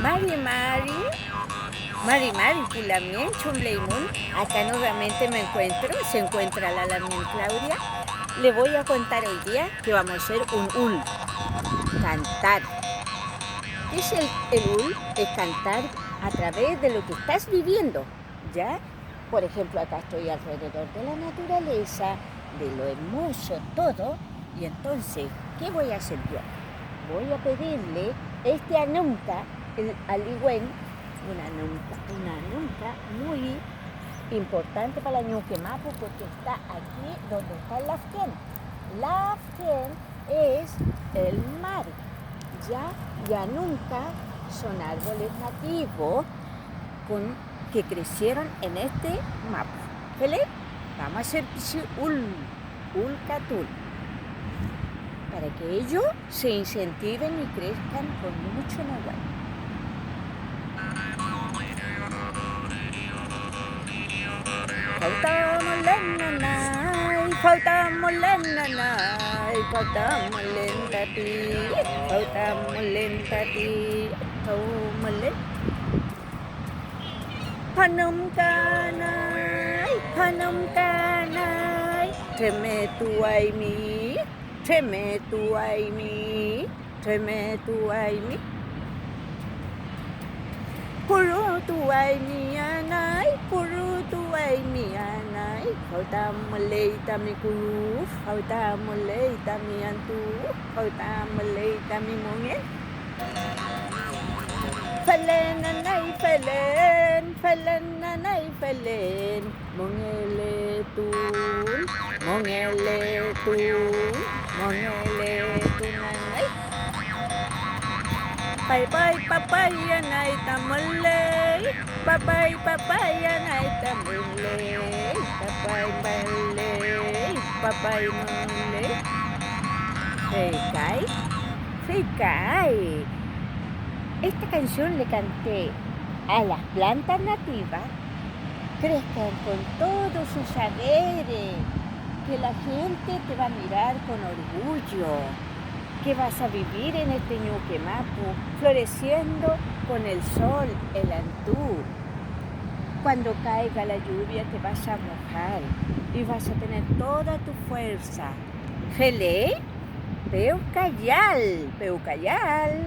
Mari Mari, Mari Mari, Culamien, Chumbleimun. Acá nuevamente se encuentra la Lamin Claudia. Le voy a contar hoy día que vamos a hacer un ul, cantar. ¿Qué es el ul? Es cantar a través de lo que estás viviendo, ¿ya? Por ejemplo, acá estoy alrededor de la naturaleza, de lo hermoso, todo. Y entonces, ¿qué voy a hacer yo? Voy a pedirle anunca, el aligüen, una nunca muy importante para la Ñuquemapu porque está aquí donde está el Lafken. Lafken es el mar, ya nunca son árboles nativos que crecieron en este mapa. ¿Vale? Vamos a hacer ulcatul para que ellos se incentiven y crezcan con mucho nahuatl. Faltamos lenanay, faltamos lenanay, faltamos lentati, faltamos lentati, faltamos lentati. Hanum kanay, treme tu aimi, treme tu aimi, treme tu aimi. Puru tu aimi anay, puru tu aimi anay, faltamos leita mi kuru, faltamos leita mi antu, faltamos leita mi mungin. Felen nanay felen, felen nanay felen, mongele tun, mongele tun, mongele tun nanay. Bye bye papaya nay tamulay, bye bye papaya nay tamulay, bye bye malay, bye bye mulay. Fecay. Esta canción le canté a las plantas nativas, crezcan con todos sus saberes, que la gente te va a mirar con orgullo, que vas a vivir en este Ñuquemapu, floreciendo con el sol, el antú. Cuando caiga la lluvia te vas a mojar y vas a tener toda tu fuerza. Gelé, peucayal, peucayal.